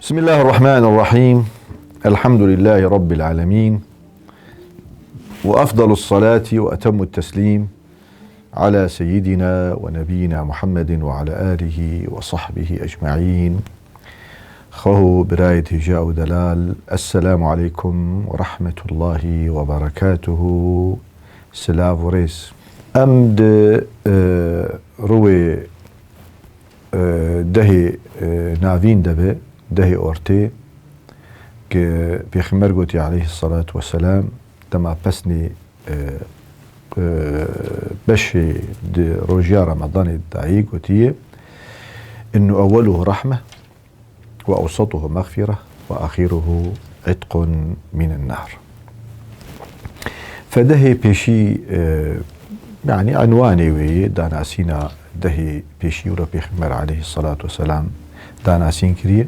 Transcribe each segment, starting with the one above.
بسم الله الرحمن الرحيم. الحمد لله رب العالمين، وأفضل الصلاة وأتم التسليم على سيدنا ونبينا محمد وعلى آله وصحبه أجمعين. خو براية هجاء دلال، السلام عليكم ورحمة الله وبركاته. سلاف وريس أمد روي دهي نافين دبي دهي أورتي بيخمر قوتي عليه الصلاة والسلام دما بسني بشي دي روجيا رمضان الدعي قوتي إنه أوله رحمة وأوسطه مغفرة وآخره عتق من النار. فدهي بيشي يعني عنواني وي داناسينا دهي بيشي ولا بيخمر عليه الصلاة والسلام داناسين كريه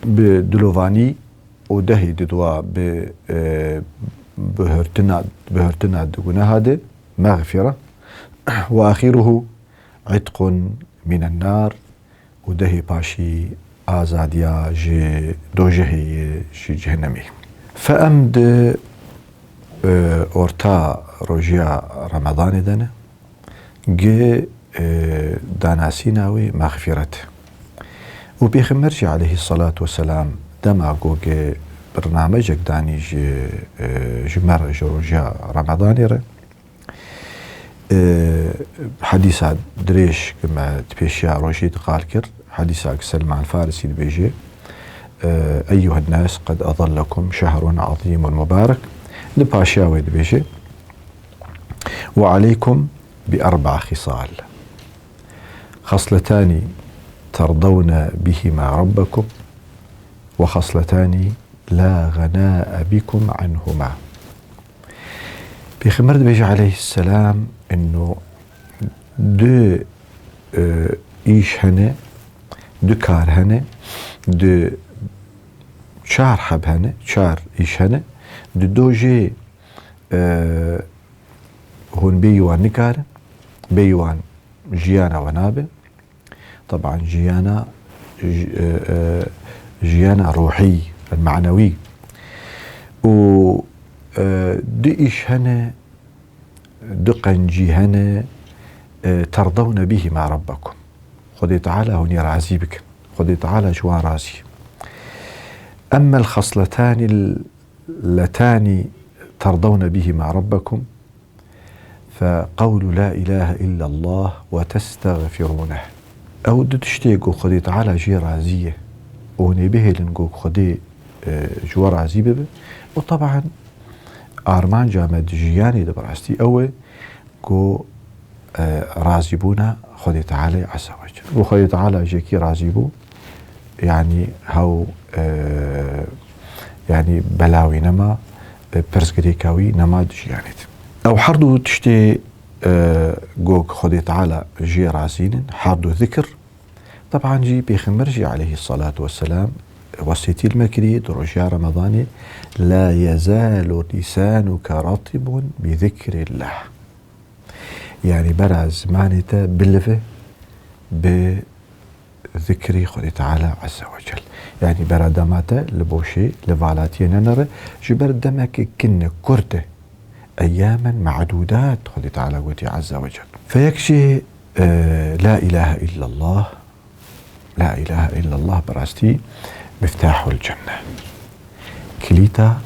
بدلوفاني ودهي ددوا بهرتنا دقنا هذا مغفرة وآخره عتق من النار، ودهي باشي آزاديا جي دوجهي جي جهنمي. فأمد أورتا روجيا رمضان دانا جي داناسيناوي مغفرته، وبيخمرجي عليه الصلاة والسلام دما جوجي برنامجك داني جمر روجيا رمضان ري حديثة دريش كما تبيشيا روجيت قالكر حديثة سلمان الفارسي البيجي أيها الناس قد أظلكم شهر عظيم مبارك نباشاوي البيجي وعليكم بأربع خصال: خصلتان ترضون بهما ربكم، وخصلتان لا غناء بكم عنهما. بيخمر بيجي عليه السلام إنه دو إيش هنا دو كار هنا دو شار حب هنا شار إيش هنا دو دوجي هون بيوان نكار بيوان جيانا ونابل. طبعا جيانا روحي المعنوي، و دو إيش هنا دو قنجي هنا ترضون به مع ربكم. خذي تعالى هوني رازي بك، خذي تعالى جوا رازي. أما الخصلتان اللتان ترضون به مع ربكم فقول لا إله إلا الله وتستغفرونه. أو دو تشتيقو خذي تعالى جي رازية وني به لنقو خذي جوا رازي ببه. وطبعا آرمان جامد جياني دبرستي أوي كو رازيبونا خذي تعالى عز وجل، وخذي تعالى جيكي رازيبو يعني هاو يعني بلاوي نما برسكريكاوي نما جيانيت. أو حردو تشتي جوك خذي تعالى جي رازين حردو ذكر. طبعا جي بيخمرجي عليه الصلاة والسلام وسيتي المكري درجة رمضاني لا يزال لسانك رطب بذكر الله، يعني برا زمانته بلفه بذكري خذي تعالى عز وجل. يعني برا دماته لبوشي لفالاتي ننره جبر دمك كن كرته أياما معدودات خذي تعالى قوتي عز وجل. فيكشي لا إله إلا الله، لا إله إلا الله براستي مفتاح الجنة، كليتا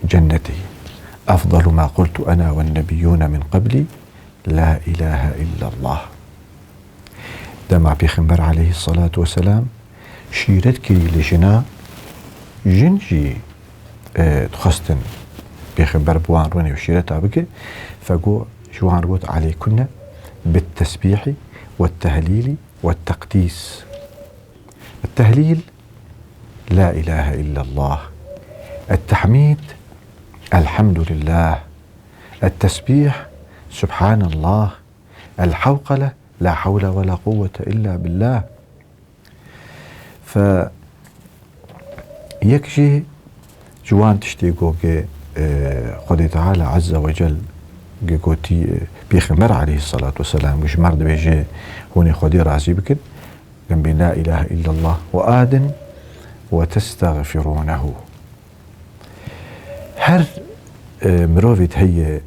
جنتي. أفضل ما قلت أنا والنبيون من قبلي لا إله إلا الله. دما بيخمر عليه الصلاة والسلام شيرت كي لجنا جنجي تخستن بيخبر بوان روني وشيرتها بك فقو شوان روت عليكن بالتسبيح والتهليل والتقديس. التهليل لا إله إلا الله، التحميد الحمد لله، التسبيح سبحان الله، الحوقلة لا حول ولا قوة إلا بالله. فيكشي جوان تشتيقو خذي تعالى عز وجل قوتي بيخمر عليه الصلاة والسلام مش مرد بيجي هوني خذي راسي بكن جنبي لا إله إلا الله وآدن وتستغفرونه. هر مروفيت هي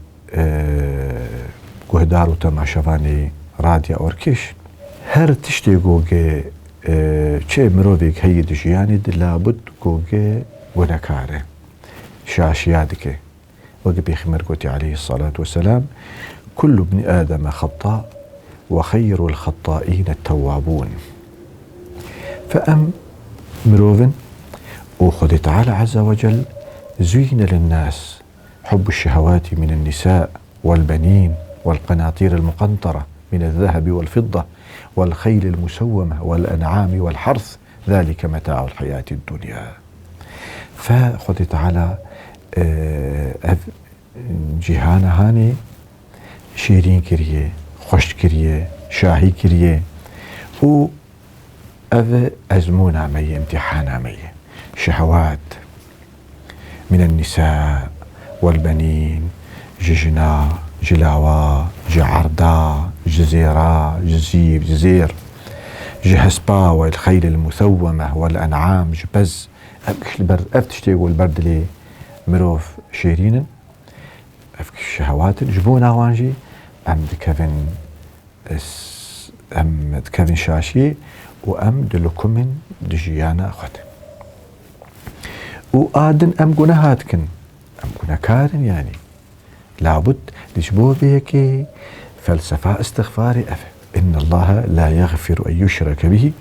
گهدار و تماشاوانی رادیا اورکش هر تشتی گوگه چه مروفيك هي دجياني لابد گوگه ونكاره شاشيادك وقبي خمرقوتي عليه الصلاة والسلام كل ابن آدم خطاء وخير الخطائين التوابون. فأم مروفن وخذ تعالى عز وجل زين للناس حب الشهوات من النساء والبنين والقناطير المقنطرة من الذهب والفضة والخيل المسومة والأنعام والحرث ذلك متاع الحياة الدنيا. فخذ تعالى جهانا هاني شيرين كريه خوش كريه شاهي كريه و أزمونا مي امتحانا مي شهوات من النساء والبنين ججنا جلاوا جعردا جزيرا جزيب جزير جهسبا والخيل المثومة والأنعام جبز أفكش البرد أفتشتي والبرد لي مروف شيرين أفكش الشهوات جبونا وانجي أم دكافن شاشي وأم دلكمن دجيانا خد وآدن أم جناهاتكن أم جناكارن يعني لابد لجبو بيكي فلسفة استغفاري إن الله لا يغفر أن يشرك به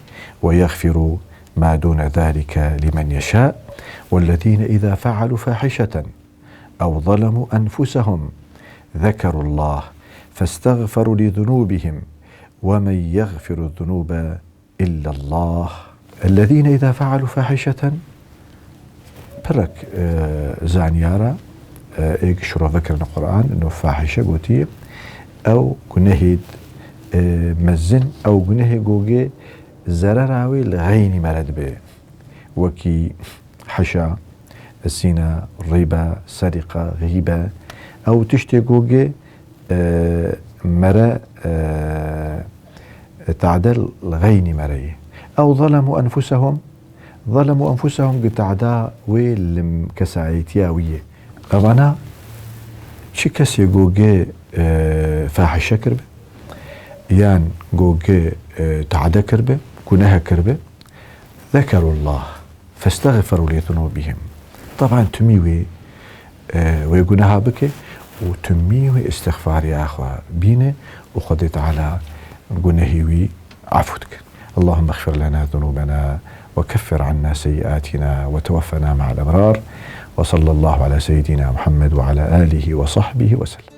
ويغفر ما دون ذلك لمن يشاء والذين إذا فعلوا فاحشة أو ظلموا أنفسهم ذكروا الله فاستغفروا لذنوبهم ومن يغفر الذنوب إلا الله. الذين إذا فعلوا فاحشة برك زانيارا شروع ذكرنا القرآن أنه فاحشة قوتية أو جنهيد مزن أو جنهي جوجي زرراوي لغيني مرد به وكي حشا الزنا الربا سرقة غيبة أو تشتي جوجي مرا تعدل غيني مري أو ظلموا أنفسهم قتعدا ويل كسايتياوية أنا شي كسي جوجي فاحشة كربة يان جوجي تعدى كربة كنها كربة ذكروا الله فاستغفروا لذنوبهم. طبعا تميوي ويقولها بك وتميوي استغفار يا أخوة بينا وخذت على قنهيوي عفوتك. اللهم اغفر لنا ذنوبنا وكفر عنا سيئاتنا وتوفنا مع الأبرار وصلى الله على سيدنا محمد وعلى آله وصحبه وسلم.